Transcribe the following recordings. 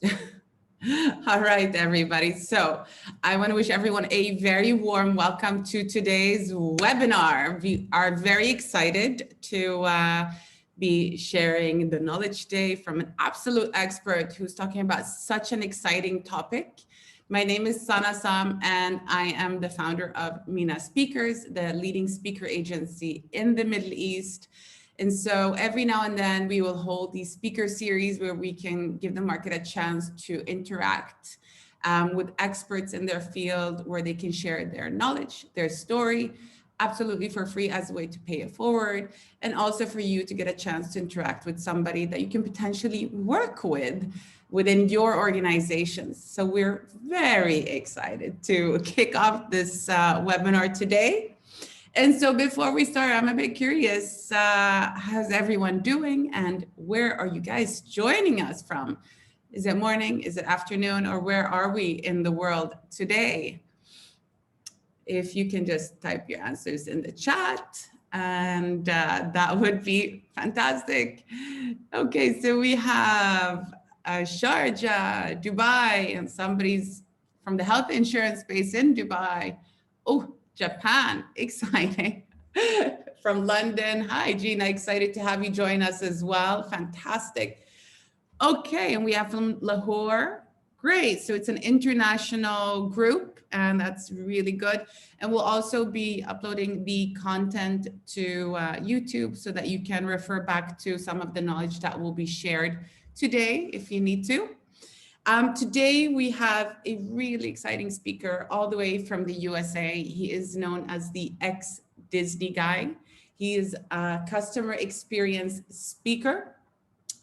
All right, everybody. So I want to wish everyone a very warm welcome to today's webinar. We are very excited to be sharing the knowledge today from an absolute expert who's talking about such an exciting topic. My name is Sana Sam, and I am the founder of MENA Speakers, the leading speaker agency in the Middle East. And so every now and then we will hold these speaker series where we can give the market a chance to interact with experts in their field, where they can share their knowledge, their story, absolutely for free as a way to pay it forward. And also for you to get a chance to interact with somebody that you can potentially work with within your organizations. So we're very excited to kick off this webinar today. And so before we start, I'm a bit curious, how's everyone doing and where are you guys joining us from? Is it morning, is it afternoon, or where are we in the world today? If you can just type your answers in the chat, and that would be fantastic. Okay, so we have Sharjah, Dubai, and somebody's from the health insurance space in Dubai. Oh, Japan, exciting. From London, hi Gina, excited to have you join us as well. Fantastic. Okay, and we have from Lahore. Great, so it's an international group, and that's really good. And we'll also be uploading the content to YouTube so that you can refer back to some of the knowledge that will be shared today if you need to. Today we have a really exciting speaker all the way from the USA. He is known as the ex-Disney guy. He is a customer experience speaker.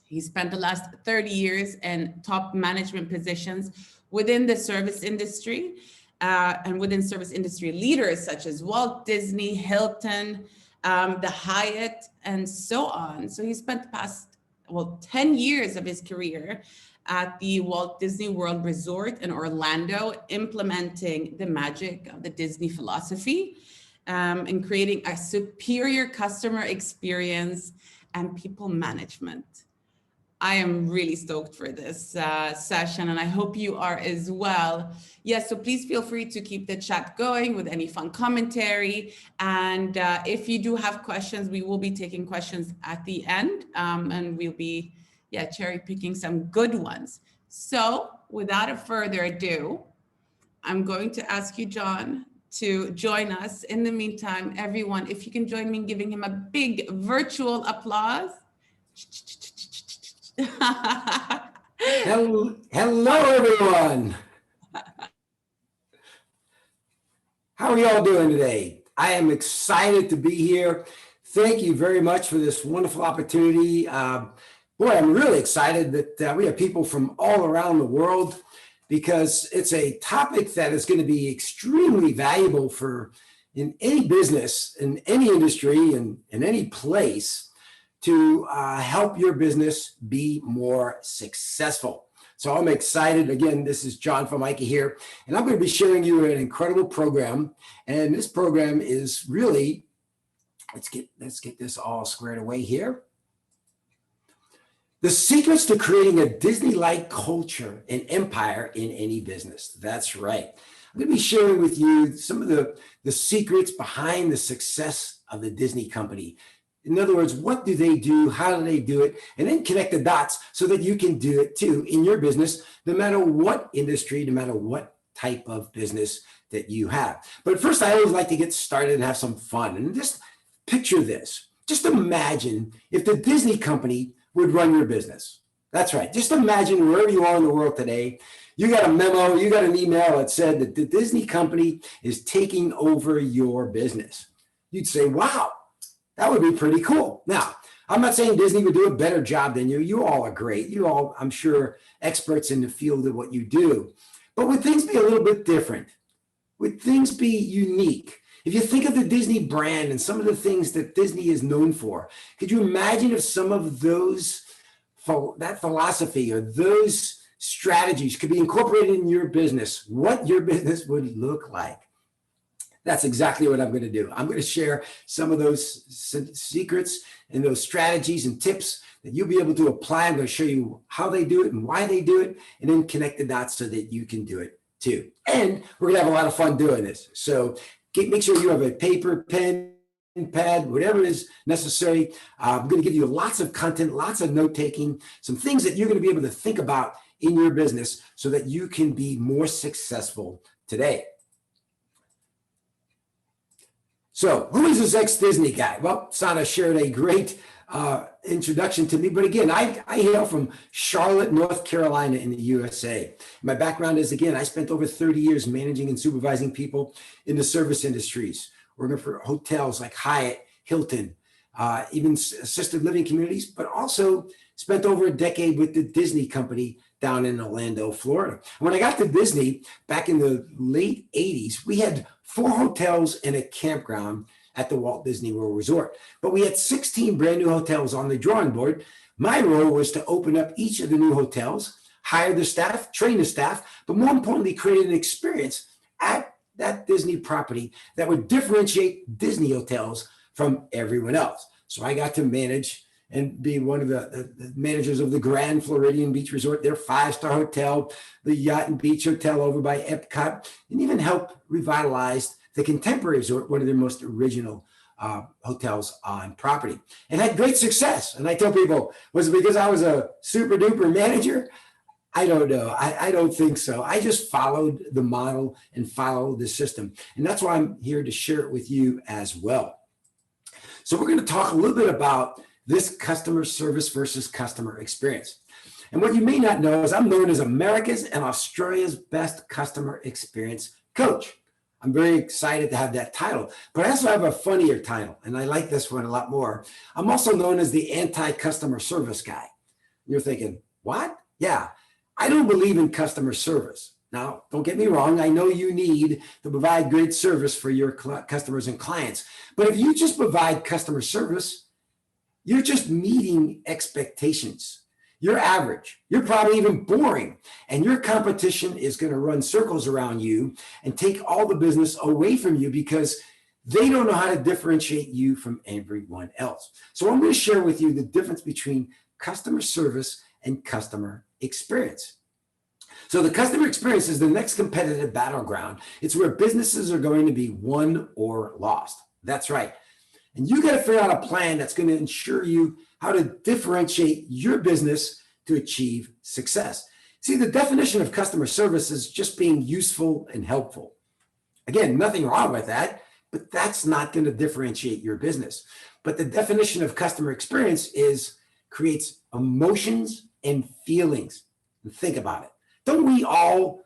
He spent the last 30 years in top management positions within the service industry and within service industry leaders such as Walt Disney, Hilton, the Hyatt, and so on. So he spent the past, 10 years of his career at the Walt Disney World Resort in Orlando, implementing the magic of the Disney philosophy and creating a superior customer experience and people management. I am really stoked for this session, and I hope you are as well. Yes, so please feel free to keep the chat going with any fun commentary. And if you do have questions, we will be taking questions at the end, and we'll be cherry picking some good ones. So without a further ado, I'm going to ask you, John, to join us. In the meantime, everyone, if you can join me in giving him a big virtual applause. Hello, everyone. How are you all doing today? I am excited to be here. Thank you very much for this wonderful opportunity. Boy, I'm really excited that we have people from all around the world, because it's a topic that is going to be extremely valuable for in any business, in any industry, and in any place to help your business be more successful. So I'm excited. Again, this is John Formica here, and I'm going to be sharing you an incredible program. And this program is really, let's get this all squared away here. The secrets to creating a Disney-like culture and empire in any business. That's right. I'm going to be sharing with you some of the secrets behind the success of the Disney company. In other words, what do they do? How do they do it? And then connect the dots so that you can do it too in your business, no matter what industry, no matter what type of business that you have. But first, I always like to get started and have some fun. And just picture this. Just imagine if the Disney company would run your business. That's right. Just imagine wherever you are in the world today, you got a memo, you got an email that said that the Disney company is taking over your business. You'd say, wow, that would be pretty cool. Now, I'm not saying Disney would do a better job than you. You all are great. You all, I'm sure, experts in the field of what you do. But would things be a little bit different? Would things be unique? If you think of the Disney brand and some of the things that Disney is known for, could you imagine if some of those, that philosophy or those strategies could be incorporated in your business, what your business would look like? That's exactly what I'm going to do. I'm going to share some of those secrets and those strategies and tips that you'll be able to apply. I'm going to show you how they do it and why they do it, and then connect the dots so that you can do it too. And we're going to have a lot of fun doing this. So make sure you have a paper, pen, pad, whatever is necessary. I'm going to give you lots of content, lots of note taking, some things that you're going to be able to think about in your business so that you can be more successful today. So who is this ex-Disney guy? Well, Sana shared a great introduction to me. But again, I hail from Charlotte, North Carolina in the USA. My background is, again, I spent over 30 years managing and supervising people in the service industries, working for hotels like Hyatt, Hilton, even assisted living communities, but also spent over a decade with the Disney company down in Orlando, Florida. And when I got to Disney back in the late 80s, we had 4 hotels and a campground at the Walt Disney World Resort. But we had 16 brand new hotels on the drawing board. My role was to open up each of the new hotels, hire the staff, train the staff, but more importantly, create an experience at that Disney property that would differentiate Disney hotels from everyone else. So I got to manage and be one of the managers of the Grand Floridian Beach Resort, their 5-star hotel, the Yacht and Beach Hotel over by Epcot, and even help revitalize the Contemporary Resort, one of their most original hotels on property, and had great success. And I tell people, was it because I was a super duper manager? I don't know. I don't think so. I just followed the model and followed the system. And that's why I'm here to share it with you as well. So we're going to talk a little bit about this customer service versus customer experience. And what you may not know is I'm known as America's and Australia's best customer experience coach. I'm very excited to have that title, but I also have a funnier title, and I like this one a lot more. I'm also known as the anti-customer service guy. You're thinking, what? Yeah, I don't believe in customer service. Now, don't get me wrong. I know you need to provide great service for your customers and clients, but if you just provide customer service, you're just meeting expectations. You're average. You're probably even boring. And your competition is going to run circles around you and take all the business away from you because they don't know how to differentiate you from everyone else. So I'm going to share with you the difference between customer service and customer experience. So the customer experience is the next competitive battleground. It's where businesses are going to be won or lost. That's right. And you got to figure out a plan that's going to ensure you how to differentiate your business to achieve success. See, the definition of customer service is just being useful and helpful. Again, nothing wrong with that, but that's not going to differentiate your business. But the definition of customer experience creates emotions and feelings. And think about it. Don't we all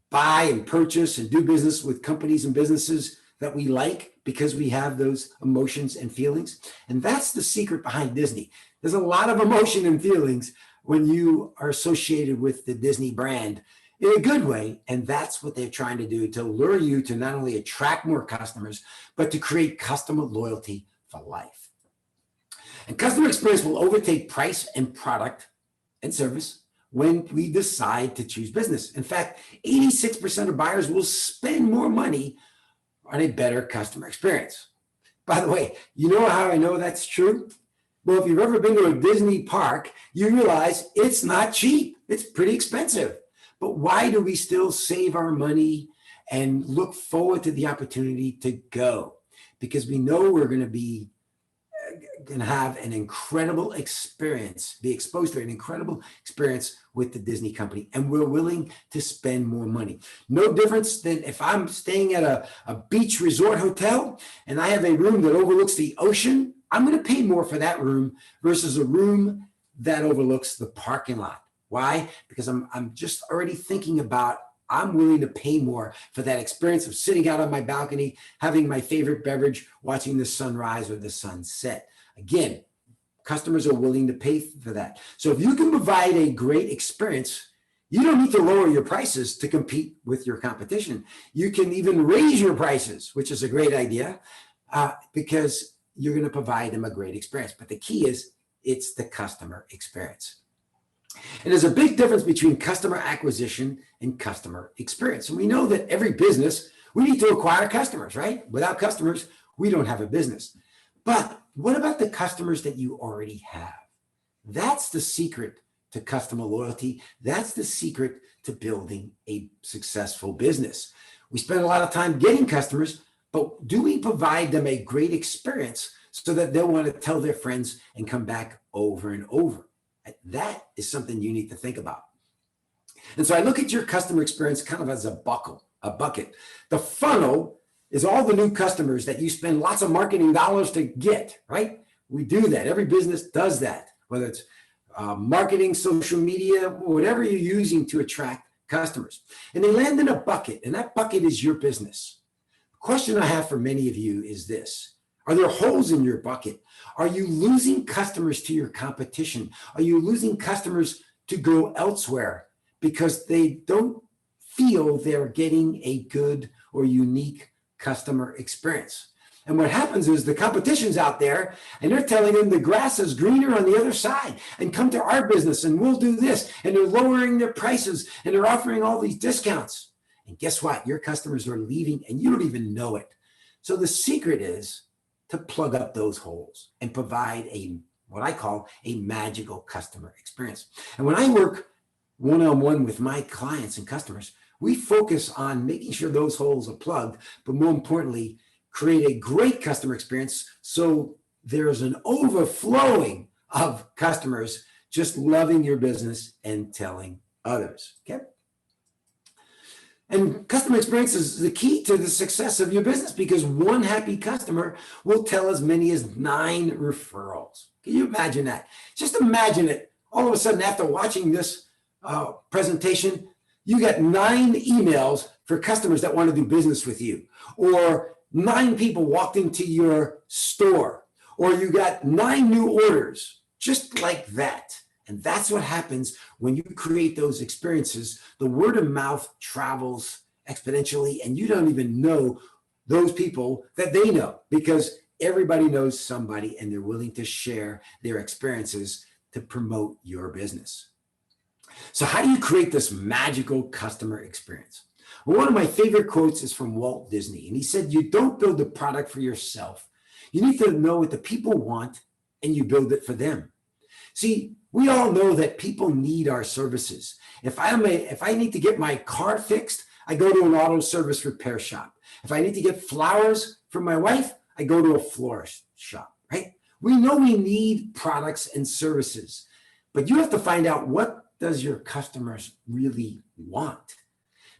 buy and purchase and do business with companies and businesses that we like because we have those emotions and feelings? And that's the secret behind Disney. There's a lot of emotion and feelings when you are associated with the Disney brand in a good way. And that's what they're trying to do, to lure you to not only attract more customers, but to create customer loyalty for life. And customer experience will overtake price and product and service when we decide to choose business. In fact, 86% of buyers will spend more money on a better customer experience. By the way, you know how I know that's true? Well, if you've ever been to a Disney park, you realize it's not cheap. It's pretty expensive. But why do we still save our money and look forward to the opportunity to go? Because we know we're going to have an incredible experience, be exposed to an incredible experience with the Disney company, and we're willing to spend more money. No difference than if I'm staying at a beach resort hotel and I have a room that overlooks the ocean, I'm going to pay more for that room versus a room that overlooks the parking lot. Why? Because I'm just already thinking about, I'm willing to pay more for that experience of sitting out on my balcony, having my favorite beverage, watching the sunrise or the sunset. Again, customers are willing to pay for that. So if you can provide a great experience, you don't need to lower your prices to compete with your competition. You can even raise your prices, which is a great idea, because you're going to provide them a great experience. But the key is, it's the customer experience. And there's a big difference between customer acquisition and customer experience. And we know that every business We need to acquire customers, right? Without customers, we don't have a business. But what about the customers that you already have? That's the secret to customer loyalty. That's the secret to building a successful business. We spend a lot of time getting customers, but do we provide them a great experience so that they'll want to tell their friends and come back over and over? That is something you need to think about. And so I look at your customer experience kind of as a bucket. The funnel is all the new customers that you spend lots of marketing dollars to get, right? We do that. Every business does that, whether it's marketing, social media, whatever you're using to attract customers. And they land in a bucket, and that bucket is your business. The question I have for many of you is this: are there holes in your bucket? Are you losing customers to your competition? Are you losing customers to go elsewhere because they don't feel they're getting a good or unique customer experience? And what happens is the competition's out there and they're telling them the grass is greener on the other side, and come to our business and we'll do this. And they're lowering their prices and they're offering all these discounts. And guess what? Your customers are leaving and you don't even know it. So the secret is to plug up those holes and provide what I call a magical customer experience. And when I work one-on-one with my clients and customers, we focus on making sure those holes are plugged, but more importantly, create a great customer experience so there's an overflowing of customers just loving your business and telling others, okay? And customer experience is the key to the success of your business, because one happy customer will tell as many as 9 referrals. Can you imagine that? Just imagine it. All of a sudden, after watching this presentation, you get 9 emails for customers that want to do business with you, or 9 people walked into your store, or you got 9 new orders, just like that. And that's what happens when you create those experiences. The word of mouth travels exponentially, and you don't even know those people that they know, because everybody knows somebody and they're willing to share their experiences to promote your business. So how do you create this magical customer experience? Well, one of my favorite quotes is from Walt Disney, and he said, "You don't build a product for yourself. You need to know what the people want, and you build it for them." See, we all know that people need our services. If I need to get my car fixed, I go to an auto service repair shop. If I need to get flowers for my wife, I go to a florist shop, right? We know we need products and services, but you have to find out, what does your customers really want?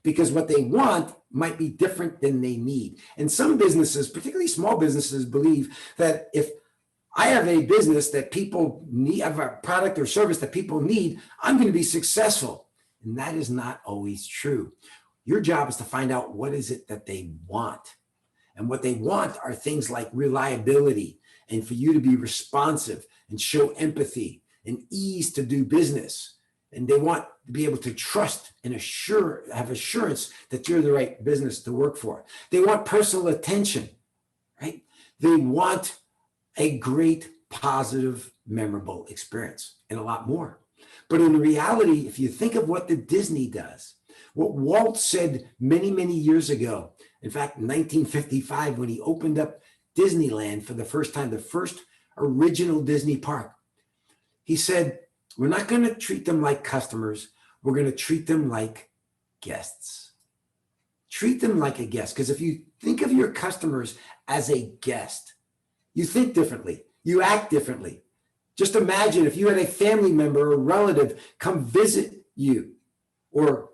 Because what they want might be different than they need. And some businesses, particularly small businesses, believe that if I have a business that people need, I have a product or service that people need, I'm going to be successful. And that is not always true. Your job is to find out what is it that they want. And what they want are things like reliability, and for you to be responsive and show empathy and ease to do business. And they want to be able to trust and have assurance that you're the right business to work for. They want personal attention, right? They want a great, positive, memorable experience, and a lot more. But in reality, if you think of what the Disney does, what Walt said many, many years ago, in fact, in 1955, when he opened up Disneyland for the first time, the first original Disney park, he said, "We're not going to treat them like customers. We're going to treat them like guests." Treat them like a guest. Because if you think of your customers as a guest, you think differently, you act differently. Just imagine if you had a family member or relative come visit you or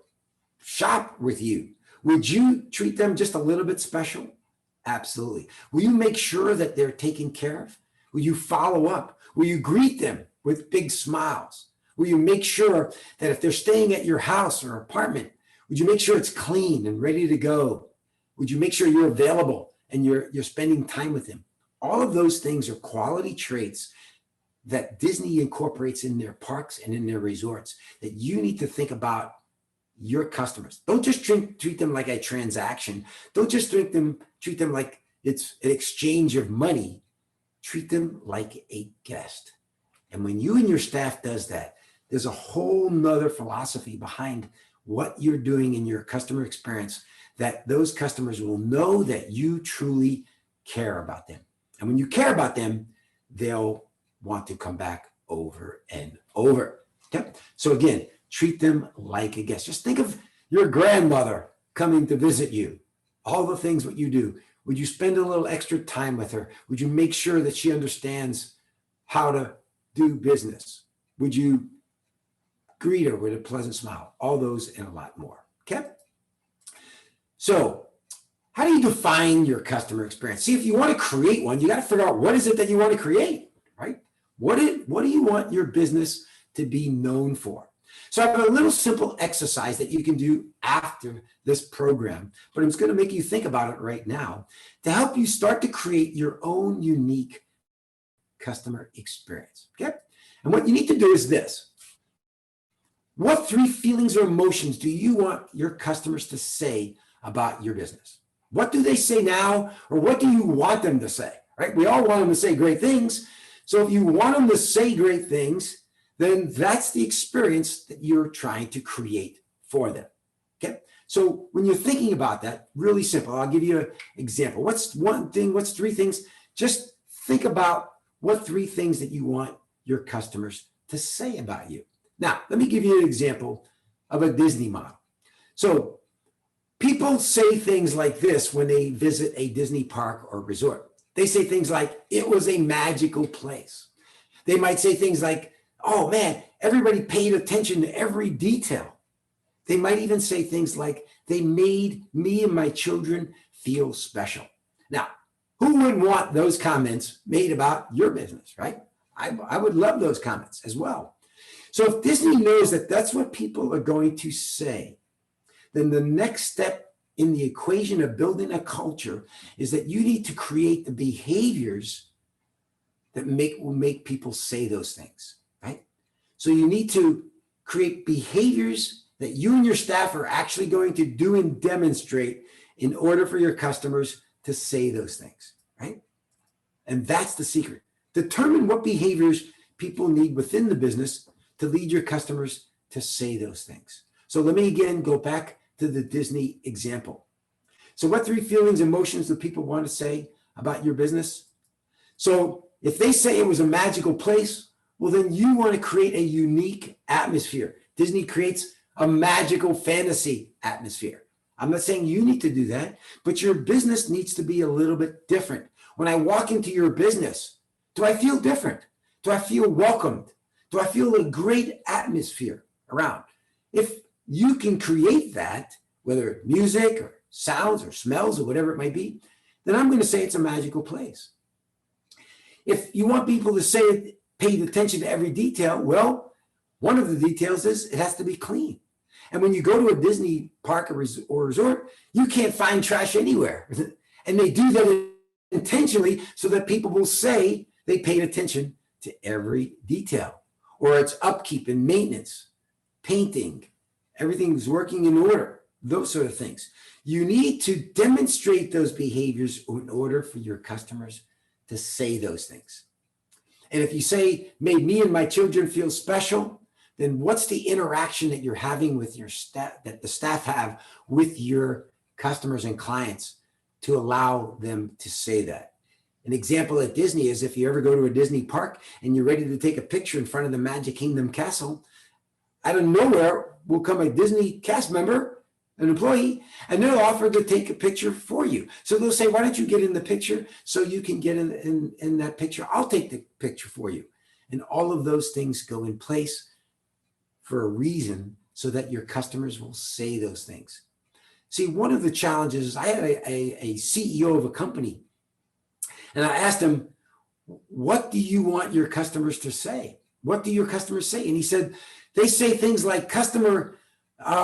shop with you. Would you treat them just a little bit special? Absolutely. Will you make sure that they're taken care of? Will you follow up? Will you greet them with big smiles? Will you make sure that if they're staying at your house or apartment, would you make sure it's clean and ready to go? Would you make sure you're available and you're spending time with them? All of those things are quality traits that Disney incorporates in their parks and in their resorts that you need to think about your customers. Don't just treat them like a transaction. Don't just treat them like it's an exchange of money. Treat them like a guest. And when you and your staff does that, there's a whole nother philosophy behind what you're doing in your customer experience, that those customers will know that you truly care about them. And when you care about them, they'll want to come back over and over. Okay? So again, treat them like a guest. Just think of your grandmother coming to visit you. All the things what you do. Would you spend a little extra time with her? Would you make sure that she understands how to do business? Would you greet her with a pleasant smile? All those and a lot more. Okay? So how do you define your customer experience? See, if you want to create one, you got to figure out what is it that you want to create, right? What do you want your business to be known for? So I have a little simple exercise that you can do after this program, but I'm just going to make you think about it right now to help you start to create your own unique customer experience. Okay? And what you need to do is this. What 3 feelings or emotions do you want your customers to say about your business? What do they say now, or what do you want them to say? Right? We all want them to say great things. So if you want them to say great things, then that's the experience that you're trying to create for them. Okay? So when you're thinking about that, really simple. I'll give you an example. What's one thing? What's 3 things? Just think about what 3 things that you want your customers to say about you. Now, let me give you an example of a Disney model. So people say things like this when they visit a Disney park or resort. They say things like, it was a magical place. They might say things like, oh man, everybody paid attention to every detail. They might even say things like, they made me and my children feel special. Now, who wouldn't want those comments made about your business, right? I would love those comments as well. So if Disney knows that that's what people are going to say, then the next step in the equation of building a culture is that you need to create the behaviors that will make people say those things, right? So you need to create behaviors that you and your staff are actually going to do and demonstrate in order for your customers to say those things, right? And that's the secret. Determine what behaviors people need within the business to lead your customers to say those things. So let me again go back to the Disney example. So what 3 feelings, emotions do people want to say about your business? So if they say it was a magical place, well, then you want to create a unique atmosphere. Disney creates a magical fantasy atmosphere. I'm not saying you need to do that, but your business needs to be a little bit different. When I walk into your business, do I feel different? Do I feel welcomed? Do I feel a great atmosphere around? If you can create that, whether music or sounds or smells or whatever it might be, then I'm going to say it's a magical place. If you want people to say it, pay attention to every detail, well, one of the details is it has to be clean. And when you go to a Disney park or resort, you can't find trash anywhere. And they do that intentionally so that people will say they paid attention to every detail, or it's upkeep and maintenance, painting, everything's working in order, those sort of things. You need to demonstrate those behaviors in order for your customers to say those things. And if you say, made me and my children feel special, then what's the interaction that you're having with your staff, that the staff have with your customers and clients to allow them to say that? An example at Disney is if you ever go to a Disney park and you're ready to take a picture in front of the Magic Kingdom castle, out of nowhere will come a Disney cast member, an employee, and they'll offer to take a picture for you. So they'll say, why don't you get in the picture so you can get in that picture? I'll take the picture for you. And all of those things go in place for a reason so that your customers will say those things. See, one of the challenges is I had a CEO of a company, and I asked him, what do you want your customers to say? What do your customers say? And he said, they say things like customer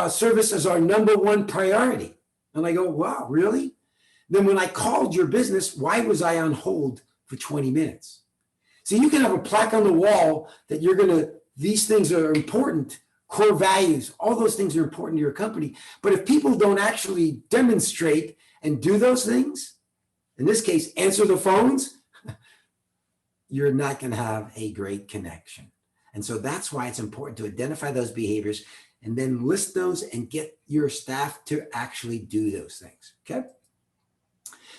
service is our #1 priority. And I go, wow, really? Then when I called your business, why was I on hold for 20 minutes? So you can have a plaque on the wall that these things are important, core values, all those things are important to your company. But if people don't actually demonstrate and do those things, in this case, answer the phones, you're not going to have a great connection. And so that's why it's important to identify those behaviors and then list those and get your staff to actually do those things, okay?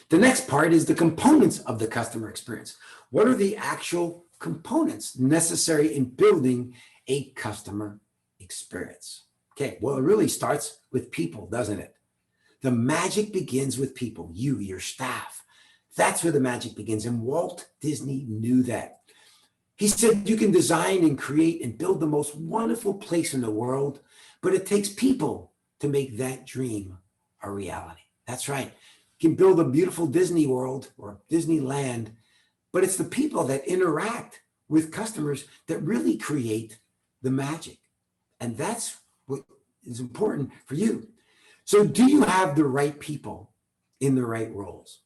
The next part is the components of the customer experience. What are the actual components necessary in building a customer experience? Okay, well, it really starts with people, doesn't it? The magic begins with people, you, your staff. That's where the magic begins. And Walt Disney knew that. He said, you can design and create and build the most wonderful place in the world, but it takes people to make that dream a reality. That's right. You can build a beautiful Disney World or Disneyland, but it's the people that interact with customers that really create the magic. And that's what is important for you. So do you have the right people in the right roles?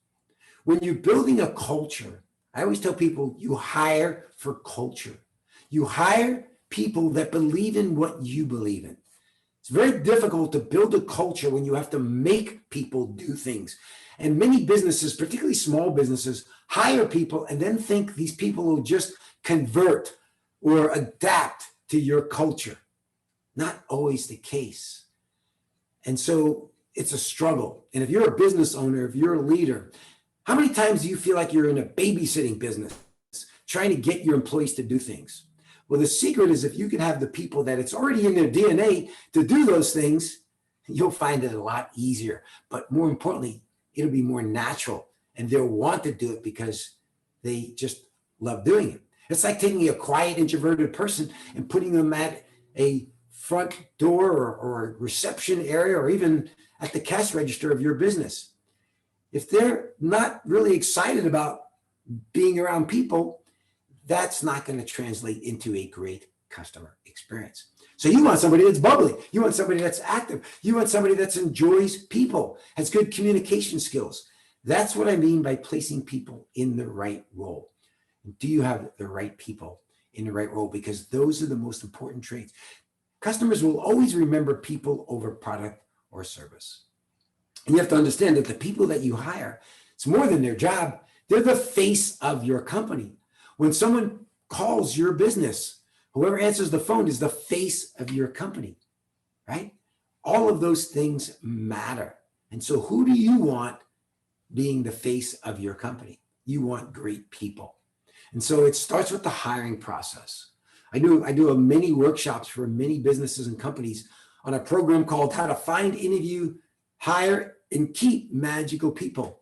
When you're building a culture, I always tell people you hire for culture. You hire people that believe in what you believe in. It's very difficult to build a culture when you have to make people do things. And many businesses, particularly small businesses, hire people and then think these people will just convert or adapt to your culture. Not always the case. And so it's a struggle. And if you're a business owner, if you're a leader, how many times do you feel like you're in a babysitting business trying to get your employees to do things? Well, the secret is if you can have the people that it's already in their DNA to do those things, you'll find it a lot easier. But more importantly, it'll be more natural and they'll want to do it because they just love doing it. It's like taking a quiet, introverted person and putting them at a front door or a reception area or even at the cash register of your business. If they're not really excited about being around people, that's not going to translate into a great customer experience. So you want somebody that's bubbly. You want somebody that's active. You want somebody that enjoys people, has good communication skills. That's what I mean by placing people in the right role. Do you have the right people in the right role? Because those are the most important traits. Customers will always remember people over product or service. And you have to understand that the people that you hire, it's more than their job. They're the face of your company. When someone calls your business, whoever answers the phone is the face of your company, right? All of those things matter. And so who do you want being the face of your company? You want great people. And so it starts with the hiring process. I do many workshops for many businesses and companies on a program called How to Find, Interview, Hire, and Keep Magical People.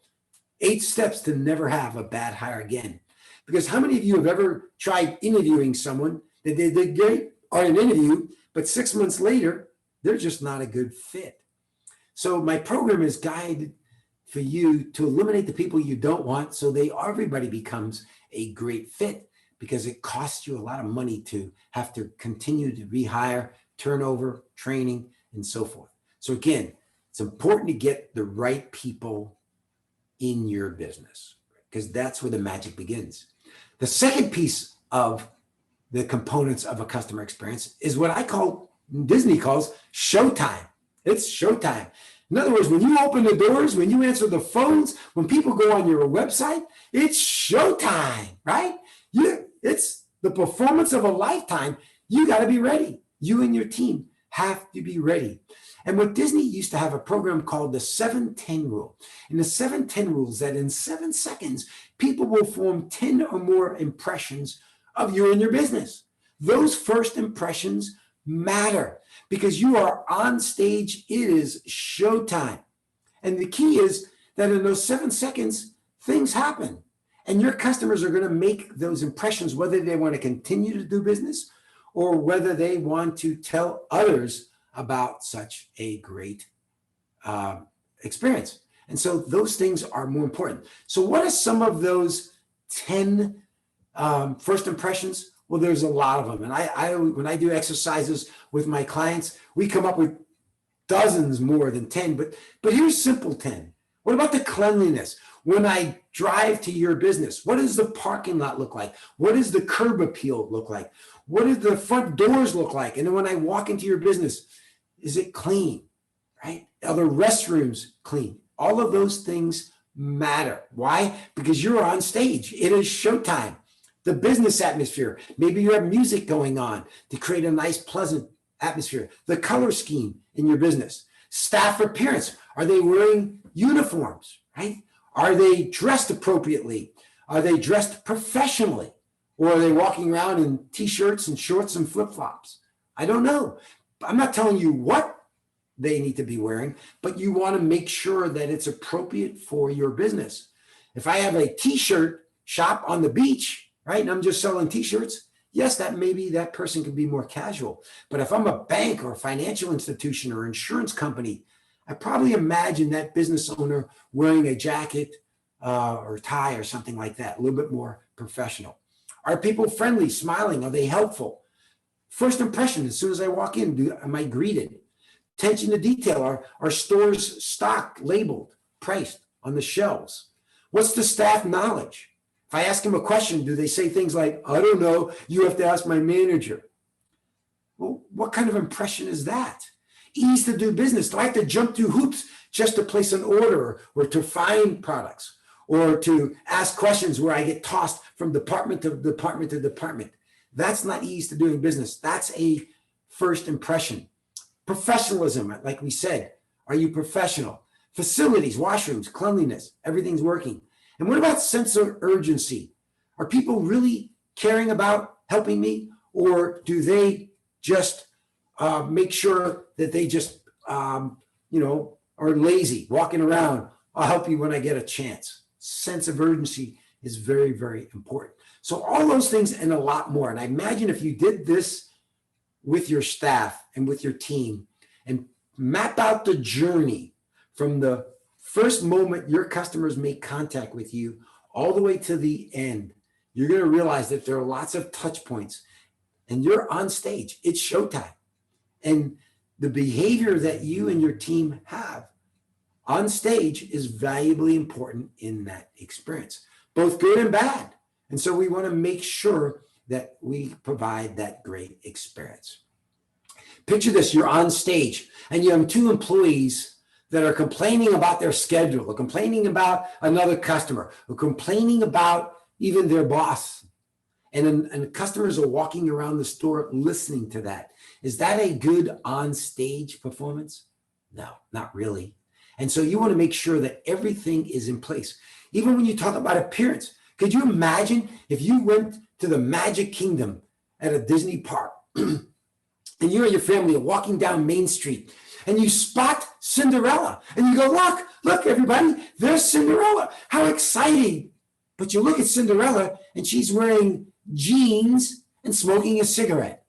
8 steps to never have a bad hire again. Because how many of you have ever tried interviewing someone that they did great on an interview, but 6 months later, they're just not a good fit? So my program is guided for you to eliminate the people you don't want so everybody becomes a great fit, because it costs you a lot of money to have to continue to rehire, turnover, training, and so forth. So again, it's important to get the right people in your business, because that's where the magic begins. The second piece of the components of a customer experience is what Disney calls showtime. It's showtime. In other words, when you open the doors, when you answer the phones, when people go on your website, it's showtime, right? It's the performance of a lifetime. You got to be ready. You and your team have to be ready. And what Disney used to have a program called the 7-10 rule. And the 7-10 rule is that in 7 seconds, people will form 10 or more impressions of you and your business. Those first impressions matter because you are on stage. It is showtime. And the key is that in those 7 seconds, things happen. And your customers are going to make those impressions, whether they want to continue to do business or whether they want to tell others about such a great experience. And so those things are more important. So what are some of those 10 first impressions? Well, there's a lot of them. And when I do exercises with my clients, we come up with dozens more than 10, but here's simple 10. What about the cleanliness? When I drive to your business, what does the parking lot look like? What does the curb appeal look like? What do the front doors look like? And then when I walk into your business, is it clean, right? Are the restrooms clean? All of those things matter. Why? Because you're on stage. It is showtime. The business atmosphere. Maybe you have music going on to create a nice, pleasant atmosphere, the color scheme in your business, staff appearance. Are they wearing uniforms, right? Are they dressed appropriately? Are they dressed professionally? Or are they walking around in t-shirts and shorts and flip-flops? I don't know. I'm not telling you what they need to be wearing, but you want to make sure that it's appropriate for your business. If I have a t-shirt shop on the beach, right, and I'm just selling t-shirts, yes, that maybe that person can be more casual. But if I'm a bank or a financial institution or insurance company, I probably imagine that business owner wearing a jacket or tie or something like that, a little bit more professional. Are people friendly, smiling? Are they helpful? First impression, as soon as I walk in, am I greeted? Attention to detail, are stores stocked, labeled, priced on the shelves? What's the staff knowledge? If I ask them a question, do they say things like, I don't know, you have to ask my manager? Well, what kind of impression is that? Ease to do business. Do I have to jump through hoops just to place an order or to find products or to ask questions where I get tossed from department to department to department? That's not ease to doing business. That's a first impression. Professionalism, like we said, are you professional? Facilities, washrooms, cleanliness, everything's working. And what about sense of urgency? Are people really caring about helping me, or do they just make sure that they just, are lazy, walking around? I'll help you when I get a chance. Sense of urgency is very, very important. So all those things and a lot more. And I imagine if you did this with your staff and with your team and map out the journey from the first moment your customers make contact with you all the way to the end, you're going to realize that there are lots of touch points and you're on stage. It's showtime. And the behavior that you and your team have on stage is valuably important in that experience, both good and bad. And so we want to make sure that we provide that great experience. Picture this, you're on stage and you have two employees that are complaining about their schedule, or complaining about another customer, or complaining about even their boss. And customers are walking around the store listening to that. Is that a good on-stage performance? No, not really. And so you want to make sure that everything is in place. Even when you talk about appearance, could you imagine if you went to the Magic Kingdom at a Disney park and you and your family are walking down Main Street and you spot Cinderella and you go, look, everybody, there's Cinderella. How exciting. But you look at Cinderella and she's wearing jeans and smoking a cigarette.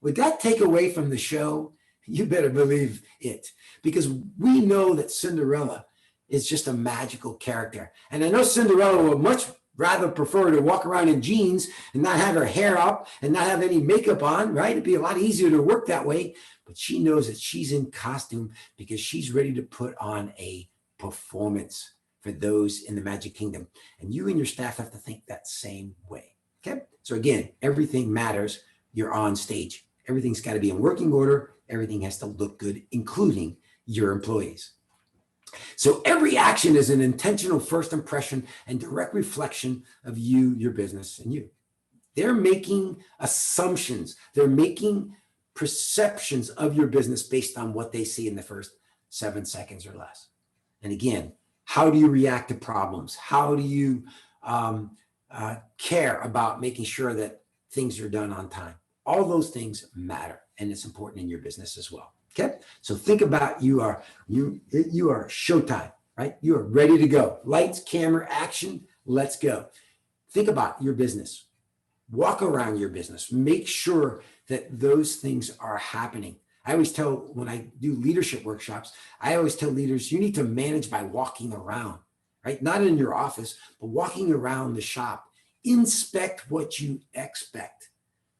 Would that take away from the show? You better believe it, because we know that Cinderella is just a magical character. And I know Cinderella would much rather prefer to walk around in jeans and not have her hair up and not have any makeup on, right? It'd be a lot easier to work that way. But she knows that she's in costume because she's ready to put on a performance for those in the Magic Kingdom. And you and your staff have to think that same way, okay? So again, everything matters. You're on stage. Everything's got to be in working order. Everything has to look good, including your employees. So every action is an intentional first impression and direct reflection of you, your business, and you. They're making assumptions. They're making perceptions of your business based on what they see in the first 7 seconds or less. And again, how do you react to problems? How do you care about making sure that things are done on time? All those things matter, and it's important in your business as well. Okay, so think about you are showtime, right? You are ready to go. Lights, camera, action, let's go. Think about your business. Walk around your business. Make sure that those things are happening. I always tell, when I do leadership workshops, I always tell leaders, you need to manage by walking around, right? Not in your office, but walking around the shop. Inspect what you expect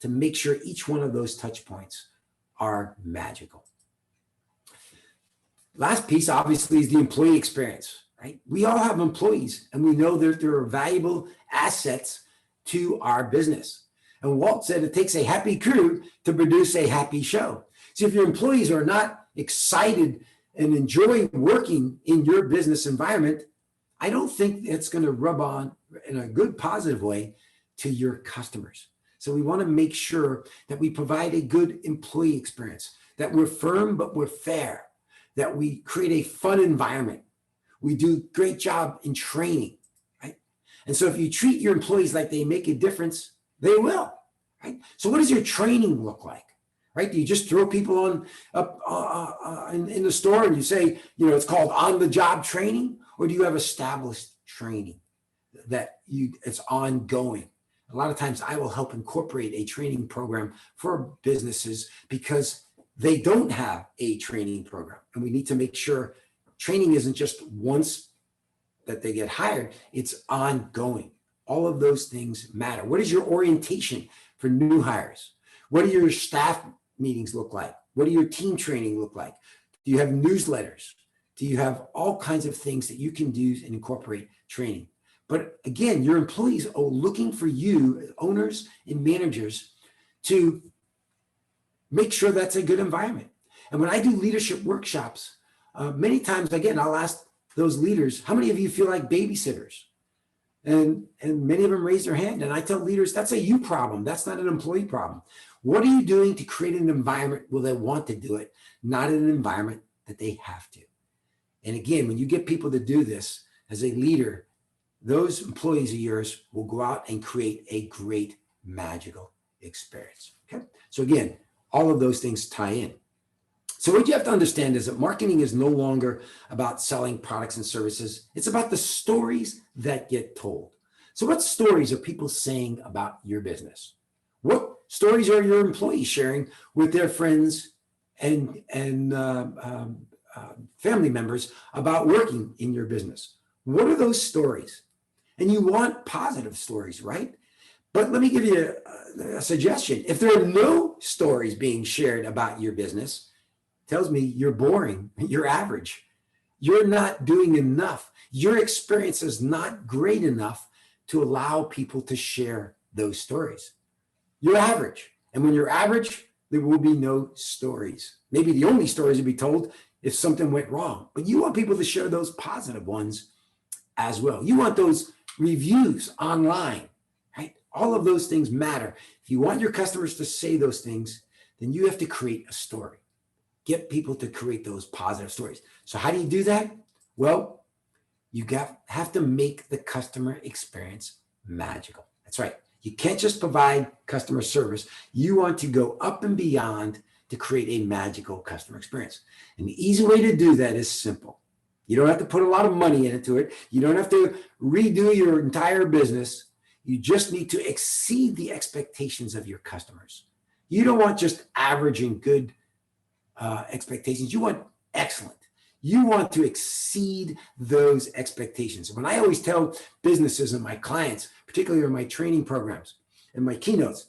to make sure each one of those touch points are magical. Last piece, obviously, is the employee experience, right? We all have employees, and we know that there are valuable assets to our business. And Walt said it takes a happy crew to produce a happy show. So if your employees are not excited and enjoy working in your business environment, I don't think it's going to rub on in a good, positive way to your customers. So we want to make sure that we provide a good employee experience, that we're firm, but we're fair, that we create a fun environment. We do a great job in training, right? And so if you treat your employees like they make a difference, they will, right? So what does your training look like, right? Do you just throw people on up in the store and you say, it's called on-the-job training, or do you have established training that it's ongoing? A lot of times I will help incorporate a training program for businesses because they don't have a training program. And we need to make sure training isn't just once that they get hired, it's ongoing. All of those things matter. What is your orientation for new hires? What do your staff meetings look like? What do your team training look like? Do you have newsletters? Do you have all kinds of things that you can do and incorporate training? But again, your employees are looking for you, owners and managers, to make sure that's a good environment. And when I do leadership workshops, many times, again, I'll ask those leaders, how many of you feel like babysitters? And many of them raise their hand. And I tell leaders, that's a you problem. That's not an employee problem. What are you doing to create an environment where they want to do it, not an environment that they have to? And again, when you get people to do this as a leader, those employees of yours will go out and create a great, magical experience. Okay. So again, all of those things tie in. So what you have to understand is that marketing is no longer about selling products and services. It's about the stories that get told. So what stories are people saying about your business? What stories are your employees sharing with their friends and family members about working in your business? What are those stories? And you want positive stories, right? But let me give you a suggestion. If there are no stories being shared about your business, tells me you're boring, you're average, you're not doing enough. Your experience is not great enough to allow people to share those stories. You're average. And when you're average, there will be no stories. Maybe the only stories will be told if something went wrong. But you want people to share those positive ones as well. You want those reviews online, right? All of those things matter. If you want your customers to say those things, then you have to create a story. Get people to create those positive stories. So how do you do that? Well, you have to make the customer experience magical. That's right. You can't just provide customer service. You want to go up and beyond to create a magical customer experience. And the easy way to do that is simple. You don't have to put a lot of money into it. You don't have to redo your entire business. You just need to exceed the expectations of your customers. You don't want just average and good expectations. You want excellent. You want to exceed those expectations. When I always tell businesses and my clients, particularly in my training programs and my keynotes,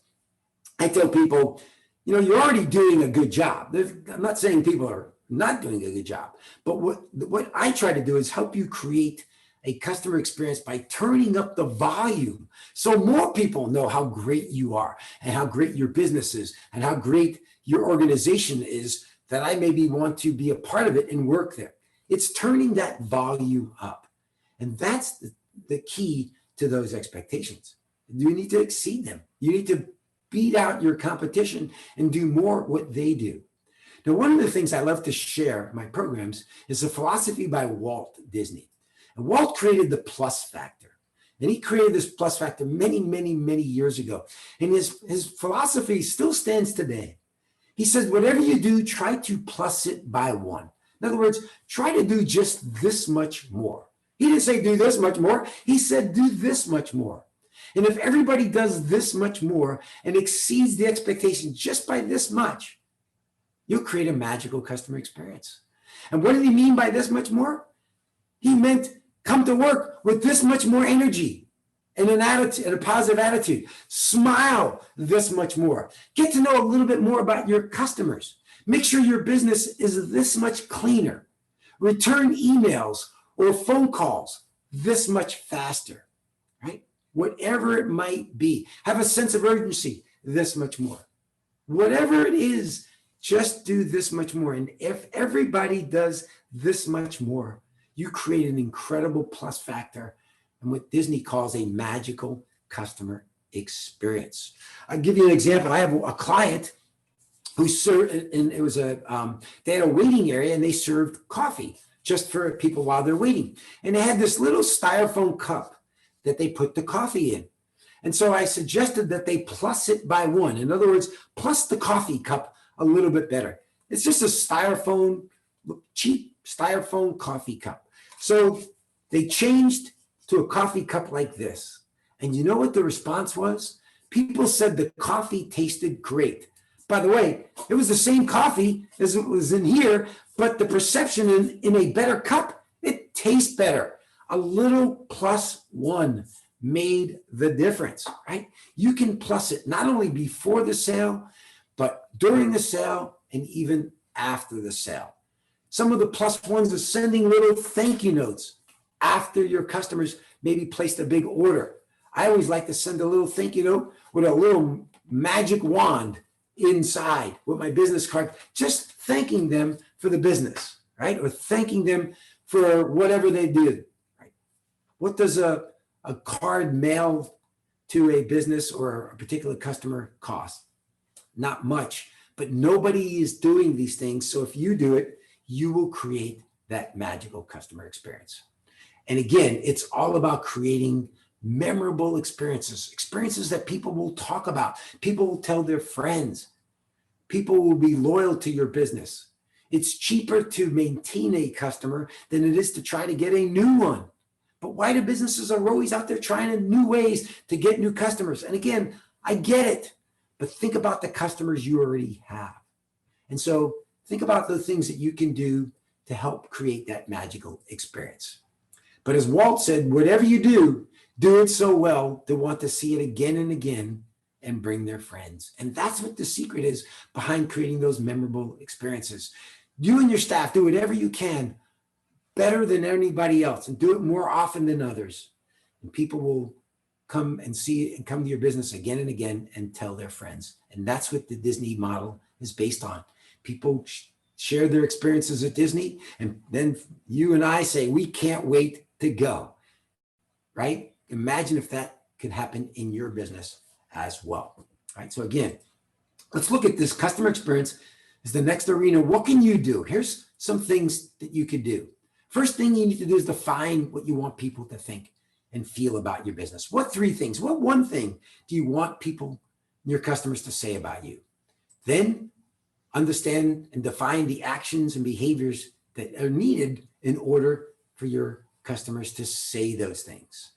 I tell people, you're already doing a good job. I'm not saying people are not doing a good job, but what I try to do is help you create a customer experience by turning up the volume so more people know how great you are and how great your business is and how great your organization is, that I maybe want to be a part of it and work there. It's turning that volume up. And that's the key to those expectations. You need to exceed them. You need to beat out your competition and do more what they do. Now, one of the things I love to share in my programs is a philosophy by Walt Disney. And Walt created the plus factor. And he created this plus factor many, many, many years ago. And his philosophy still stands today. He says, whatever you do, try to plus it by 1. In other words, try to do just this much more. He didn't say do this much more. He said do this much more. And if everybody does this much more and exceeds the expectation just by this much, you'll create a magical customer experience. And what did he mean by this much more? He meant come to work with this much more energy and an attitude, and a positive attitude. Smile this much more. Get to know a little bit more about your customers. Make sure your business is this much cleaner. Return emails or phone calls this much faster, right? Whatever it might be. Have a sense of urgency this much more. Whatever it is, just do this much more. And if everybody does this much more, you create an incredible plus factor and what Disney calls a magical customer experience. I'll give you an example. I have a client who served, and it was they had a waiting area and they served coffee just for people while they're waiting. And they had this little styrofoam cup that they put the coffee in. And so I suggested that they plus it by one. In other words, plus the coffee cup a little bit better. It's just a cheap styrofoam coffee cup. So they changed to a coffee cup like this. And you know what the response was? People said the coffee tasted great. By the way, it was the same coffee as it was in here, but the perception in a better cup, it tastes better. A little plus one made the difference, right? You can plus it not only before the sale, but during the sale and even after the sale. Some of the plus ones are sending little thank you notes after your customers maybe placed a big order. I always like to send a little thank you note with a little magic wand inside with my business card, just thanking them for the business, right? Or thanking them for whatever they did, right? What does a card mailed to a business or a particular customer cost? Not much, but nobody is doing these things. So if you do it, you will create that magical customer experience. And again, it's all about creating memorable experiences that people will talk about. People will tell their friends. People will be loyal to your business. It's cheaper to maintain a customer than it is to try to get a new one. But why do businesses are always out there trying new ways to get new customers? And again, I get it, but think about the customers you already have. And so think about the things that you can do to help create that magical experience. But as Walt said, whatever you do it so well they want to see it again and again and bring their friends. And that's what the secret is behind creating those memorable experiences. You and your staff do whatever you can better than anybody else and do it more often than others. And people will come and see it and come to your business again and again and tell their friends. And that's what the Disney model is based on. People share their experiences at Disney, and then you and I say, we can't wait to go, right? Imagine if that could happen in your business as well, right? So again, let's look at this customer experience as the next arena. What can you do? Here's some things that you could do. First thing you need to do is define what you want people to think and feel about your business. What three things, what one thing do you want people, your customers, to say about you? Then understand and define the actions and behaviors that are needed in order for your customers to say those things,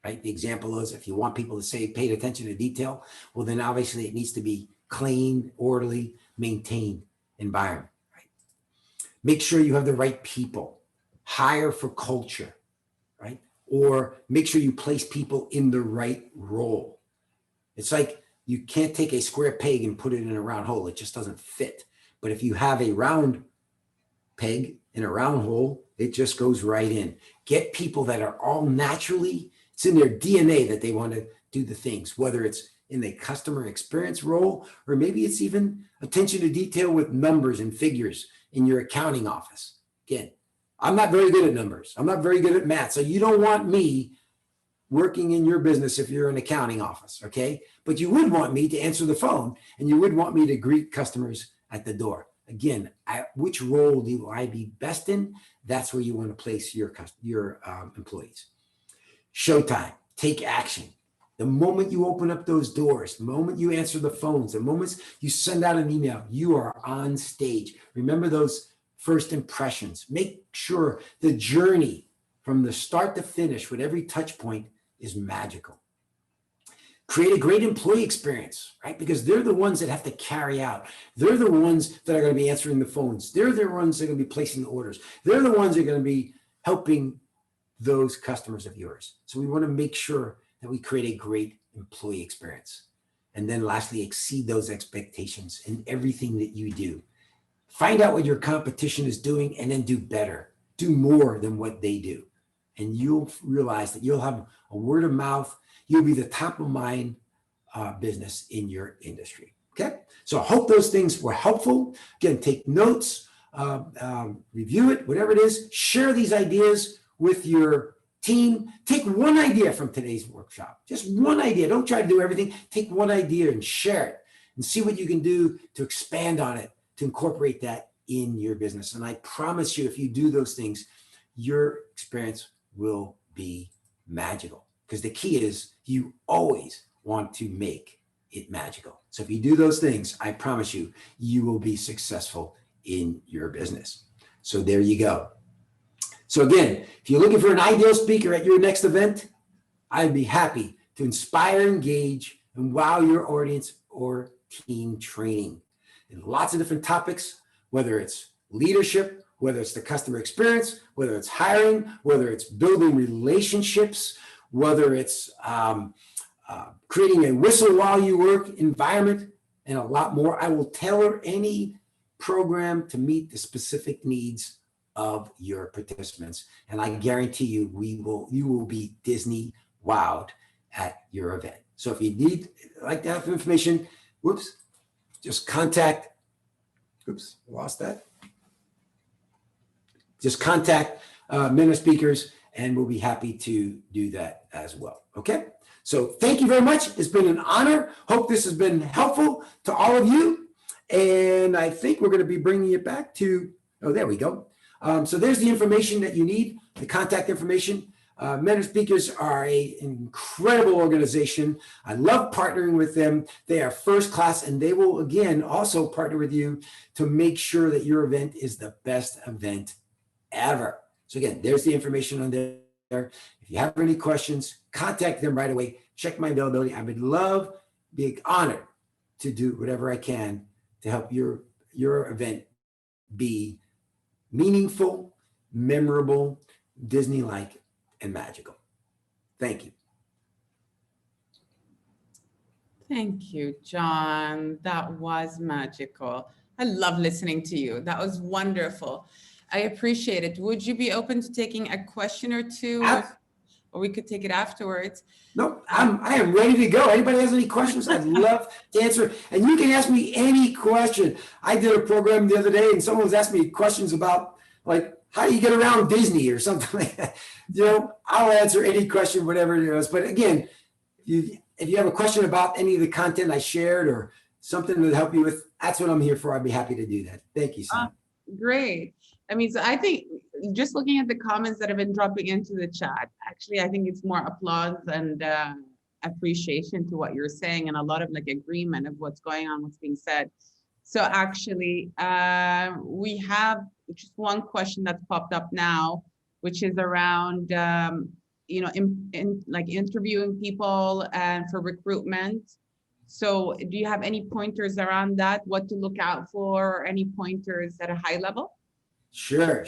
right? The example is if you want people to say, paid attention to detail, well, then obviously it needs to be clean, orderly, maintained environment, right? Make sure you have the right people. Hire for culture, right? Or make sure you place people in the right role. It's like you can't take a square peg and put it in a round hole. It just doesn't fit. But if you have a round peg in a round hole, it just goes right in. Get people that are all naturally, it's in their DNA that they want to do the things, whether it's in a customer experience role, or maybe it's even attention to detail with numbers and figures in your accounting office. Again, I'm not very good at numbers. I'm not very good at math. So you don't want me working in your business if you're an accounting office, okay? But you would want me to answer the phone, and you would want me to greet customers at the door. Again, which role do I be best in? That's where you want to place your employees. Showtime, take action. The moment you open up those doors, the moment you answer the phones, the moments you send out an email, you are on stage. Remember those first impressions. Make sure the journey from the start to finish with every touch point is magical. Create a great employee experience, right? Because they're the ones that have to carry out. They're the ones that are going to be answering the phones. They're the ones that are going to be placing the orders. They're the ones that are going to be helping those customers of yours. So we want to make sure that we create a great employee experience. And then lastly, exceed those expectations in everything that you do. Find out what your competition is doing and then do better. Do more than what they do. And you'll realize that you'll have a word of mouth. You'll be the top of mind business in your industry. Okay. So I hope those things were helpful. Again, take notes, review it, whatever it is. Share these ideas with your team, take one idea from today's workshop, just one idea. Don't try to do everything. Take one idea and share it and see what you can do to expand on it, to incorporate that in your business. And I promise you, if you do those things, your experience will be magical, because the key is you always want to make it magical. So if you do those things, I promise you, you will be successful in your business. So there you go. So again, if you're looking for an ideal speaker at your next event, I'd be happy to inspire, engage, and wow your audience or team training in lots of different topics, whether it's leadership, whether it's the customer experience, whether it's hiring, whether it's building relationships, whether it's creating a whistle while you work environment, and a lot more. I will tailor any program to meet the specific needs of your participants. And I guarantee you, you will be Disney wowed at your event. So if you need like that information, just contact, just contact MENA speakers, and we'll be happy to do that as well. Okay. So thank you very much. It's been an honor. Hope this has been helpful to all of you. And I think we're going to be bringing it back to, oh, there we go. So there's the information that you need, the contact information. MENA Speakers are an incredible organization. I love partnering with them. They are first class, and they will, again, also partner with you to make sure that your event is the best event ever. So again, there's the information on there. If you have any questions, contact them right away. Check my availability. I would love, be honored to do whatever I can to help your event be meaningful, memorable, Disney-like, and magical. Thank you. Thank you, John. That was magical. I love listening to you. That was wonderful. I appreciate it. Would you be open to taking a question or two, or we could take it afterwards? No, I am ready to go. Anybody has any questions? I'd love to answer. And you can ask me any question. I did a program the other day, and someone was asking me questions about, like, how do you get around Disney or something like that? You know, I'll answer any question, whatever it is. But again, if you have a question about any of the content I shared or something to help you with, that's what I'm here for. I'd be happy to do that. Thank you, Sam. Great. I mean, so I think just looking at the comments that have been dropping into the chat, actually, I think it's more applause and appreciation to what you're saying, and a lot of like agreement of what's going on, what's being said. So actually, we have just one question that's popped up now, which is around, you know, like interviewing people and for recruitment. So do you have any pointers around that? What to look out for, or any pointers at a high level? Sure.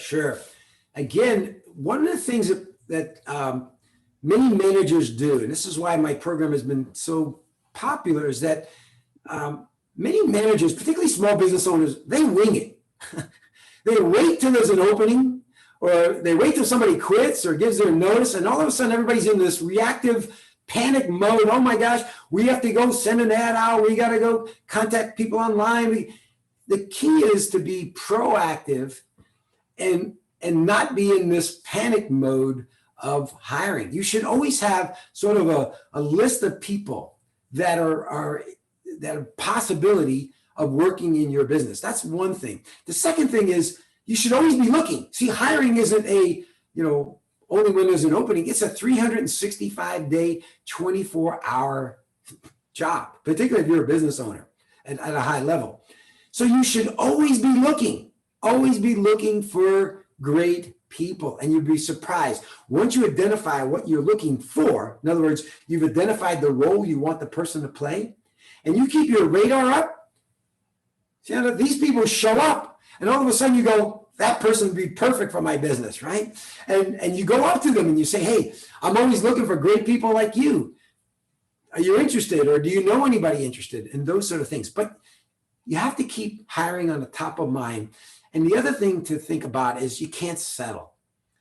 Again, one of the things that many managers do, and this is why my program has been so popular, is that many managers, particularly small business owners, they wing it. They wait till there's an opening, or they wait till somebody quits or gives their notice, and all of a sudden everybody's in this reactive panic mode. Oh my gosh, we have to go send an ad out. We got to go contact people online. The key is to be proactive and not be in this panic mode of hiring. You should always have sort of a list of people that are possibility of working in your business. That's one thing. The second thing is you should always be looking. See, hiring isn't a, only when there's an opening. It's a 365-day, 24-hour job, particularly if you're a business owner and at a high level. So you should always be looking for great people, and you'd be surprised. Once you identify what you're looking for, in other words, you've identified the role you want the person to play, and you keep your radar up, these people show up, and all of a sudden you go, that person would be perfect for my business, right? And you go up to them and you say, hey, I'm always looking for great people like you. Are you interested, or do you know anybody interested? And those sort of things. But you have to keep hiring on the top of mind. And the other thing to think about is you can't settle.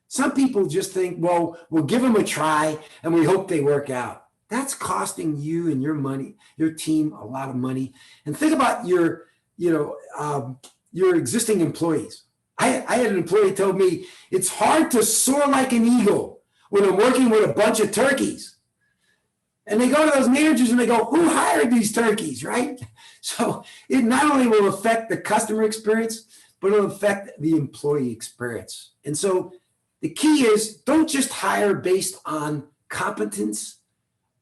Some people just think, well, we'll give them a try and we hope they work out. That's costing you and your money, your team, a lot of money. And think about your existing employees. I had an employee told me, it's hard to soar like an eagle when I'm working with a bunch of turkeys. And they go to those managers and they go, who hired these turkeys, right? So it not only will affect the customer experience, but it'll affect the employee experience. And so the key is don't just hire based on competence,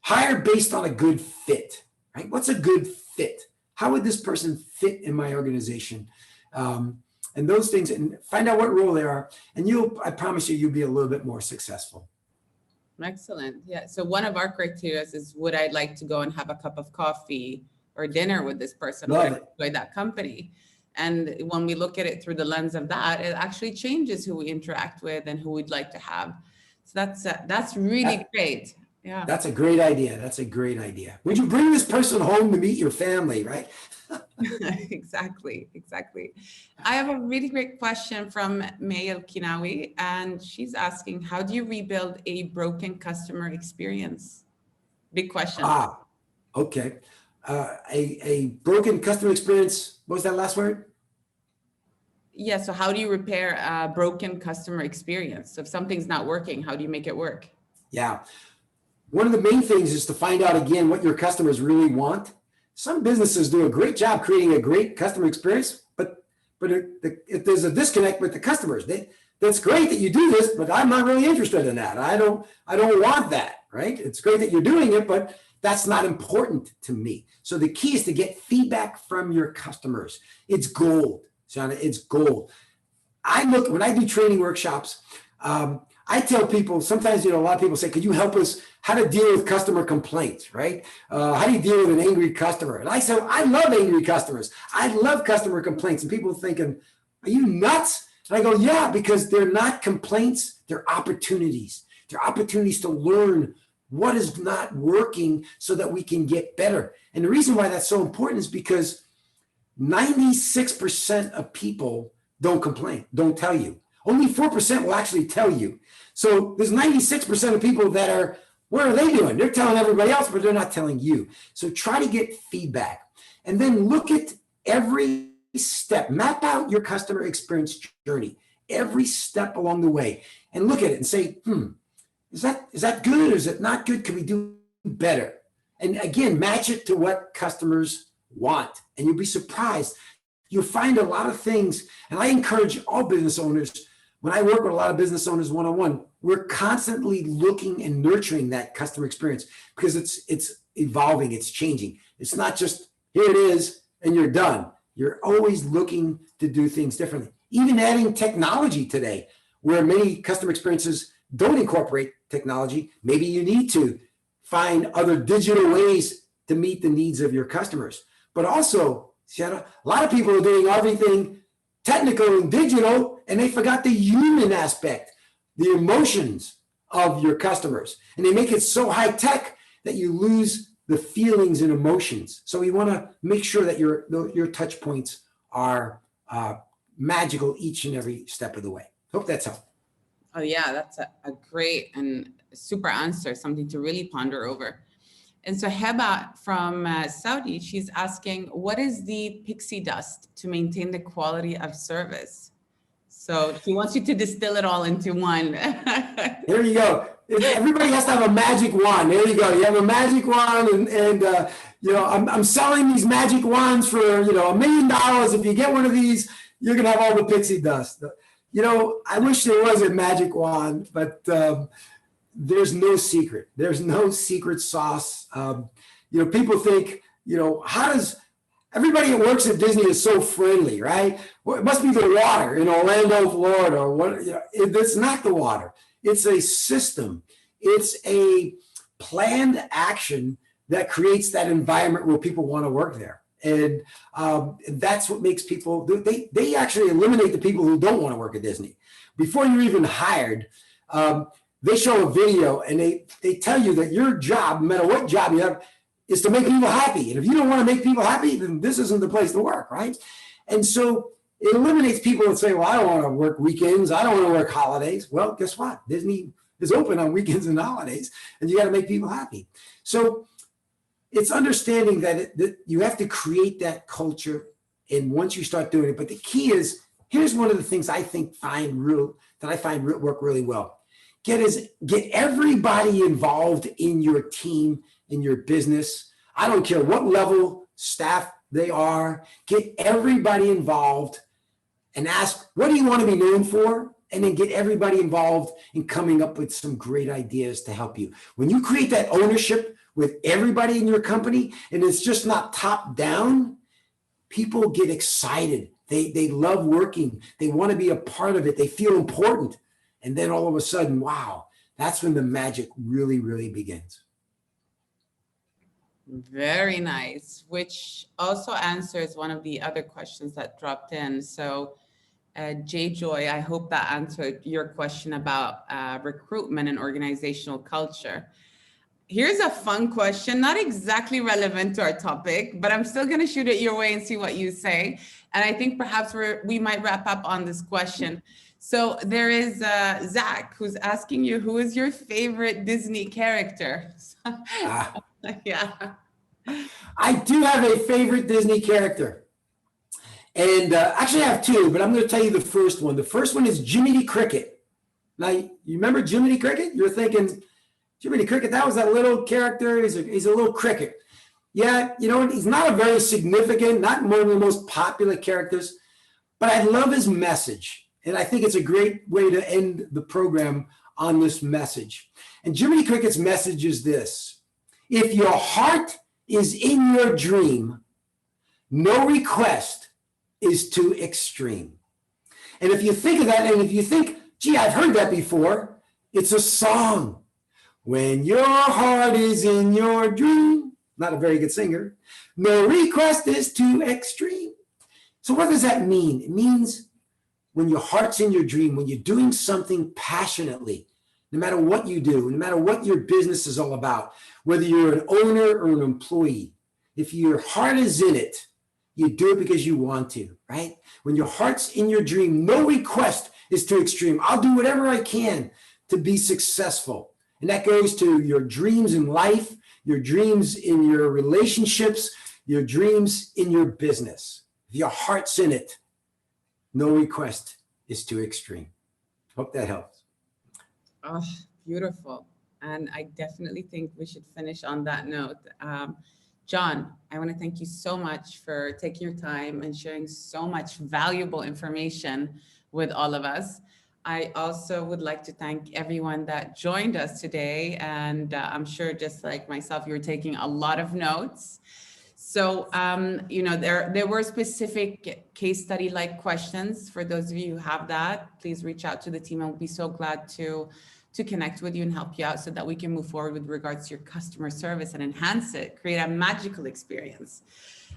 hire based on a good fit, right? What's a good fit? How would this person fit in my organization? And those things, and find out what role they are. And I promise you'll be a little bit more successful. Excellent. Yeah. So one of our criteria is, would I like to go and have a cup of coffee or dinner with this person? Love would I enjoy that company? And when we look at it through the lens of that, it actually changes who we interact with and who we'd like to have. So that's really great. Yeah. That's a great idea. That's a great idea. Would you bring this person home to meet your family, right? Exactly. I have a really great question from Mael Kinawi, and she's asking, how do you rebuild a broken customer experience? Big question. Okay. A broken customer experience. What was that last word? Yeah. So how do you repair a broken customer experience? So if something's not working, how do you make it work? Yeah. One of the main things is to find out again what your customers really want. Some businesses do a great job creating a great customer experience, but if there's a disconnect with the customers, that's great that you do this, but I'm not really interested in that. I don't want that, right? It's great that you're doing it, but that's not important to me. So the key is to get feedback from your customers. It's gold, Shauna, it's gold. When I do training workshops, I tell people, sometimes, a lot of people say, could you help us how to deal with customer complaints, right? How do you deal with an angry customer? And I say, I love angry customers. I love customer complaints. And people are thinking, are you nuts? And I go, yeah, because they're not complaints, they're opportunities. They're opportunities to learn what is not working so that we can get better. And the reason why that's so important is because 96% of people don't complain, don't tell you. Only 4% will actually tell you. So there's 96% of people that are, what are they doing? They're telling everybody else, but they're not telling you. So try to get feedback and then look at every step, map out your customer experience journey, every step along the way, and look at it and say, is that good or is it not good? Can we do better? And again, match it to what customers want. And you'll be surprised. You'll find a lot of things. And I encourage all business owners, when I work with a lot of business owners one-on-one, we're constantly looking and nurturing that customer experience because it's evolving, it's changing. It's not just here it is and you're done. You're always looking to do things differently. Even adding technology today, where many customer experiences don't incorporate technology, maybe you need to find other digital ways to meet the needs of your customers. But also, a lot of people are doing everything technical and digital, and they forgot the human aspect, the emotions of your customers. And they make it so high tech that you lose the feelings and emotions. So you want to make sure that your touch points are magical each and every step of the way. Hope that's helpful. Oh yeah, that's a great and super answer, something to really ponder over. And so Heba from Saudi, she's asking, what is the pixie dust to maintain the quality of service? So she wants you to distill it all into one. There you go. Everybody has to have a magic wand. There you go. You have a magic wand, and I'm selling these magic wands for $1 million. If you get one of these, you're gonna have all the pixie dust. I wish there was a magic wand, but there's no secret. There's no secret sauce. People think, how does everybody that works at Disney is so friendly, right? Well, it must be the water in Orlando, Florida, or what? It's not the water. It's a system. It's a planned action that creates that environment where people want to work there. And that's what makes people, they actually eliminate the people who don't want to work at Disney. Before you're even hired, they show a video and they tell you that your job, no matter what job you have, is to make people happy. And if you don't want to make people happy, then this isn't the place to work, right? And so it eliminates people that say, well, I don't want to work weekends. I don't want to work holidays. Well, guess what? Disney is open on weekends and holidays, and you got to make people happy. So it's understanding that you have to create that culture. And once you start doing it, but the key is, here's one of the things I find work really well. Get everybody involved in your team, in your business. I don't care what level staff they are. Get everybody involved and ask, what do you want to be known for? And then get everybody involved in coming up with some great ideas to help you. When you create that ownership with everybody in your company, and it's just not top down, people get excited. They love working. They want to be a part of it. They feel important. And then all of a sudden, wow, that's when the magic really, really begins. Very nice, which also answers one of the other questions that dropped in. So Jay Joy, I hope that answered your question about recruitment and organizational culture. Here's a fun question, not exactly relevant to our topic, but I'm still going to shoot it your way and see what you say. And I think perhaps we might wrap up on this question. So there is Zach who's asking you, who is your favorite Disney character? Yeah. I do have a favorite Disney character. And actually I have two, but I'm going to tell you the first one. The first one is Jiminy Cricket. Now, you remember Jiminy Cricket? You're thinking, Jiminy Cricket, that was that little character. He's a little cricket. Yeah, you know, he's not a very significant, not one of the most popular characters, but I love his message. And I think it's a great way to end the program on this message. And Jiminy Cricket's message is this: if your heart is in your dream, no request is too extreme. And if you think of that, and if you think, gee, I've heard that before, it's a song. When your heart is in your dream, not a very good singer, no request is too extreme. So what does that mean? It means when your heart's in your dream, when you're doing something passionately, no matter what you do, no matter what your business is all about, whether you're an owner or an employee, if your heart is in it, you do it because you want to, right? When your heart's in your dream, no request is too extreme. I'll do whatever I can to be successful. And that goes to your dreams in life, your dreams in your relationships, your dreams in your business. If your heart's in it, no request is too extreme. Hope that helps. Oh, beautiful. And I definitely think we should finish on that note. John, I want to thank you so much for taking your time and sharing so much valuable information with all of us. I also would like to thank everyone that joined us today. And I'm sure just like myself, you were taking a lot of notes. So, you know, there were specific case study like questions. For those of you who have that, please reach out to the team. And we'll be so glad to connect with you and help you out so that we can move forward with regards to your customer service and enhance it, create a magical experience.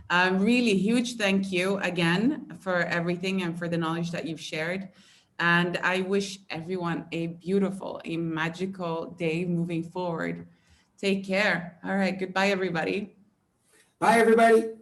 Really huge thank you again for everything and for the knowledge that you've shared. And I wish everyone a beautiful, a magical day moving forward. Take care. All right. Goodbye, everybody. Bye, everybody.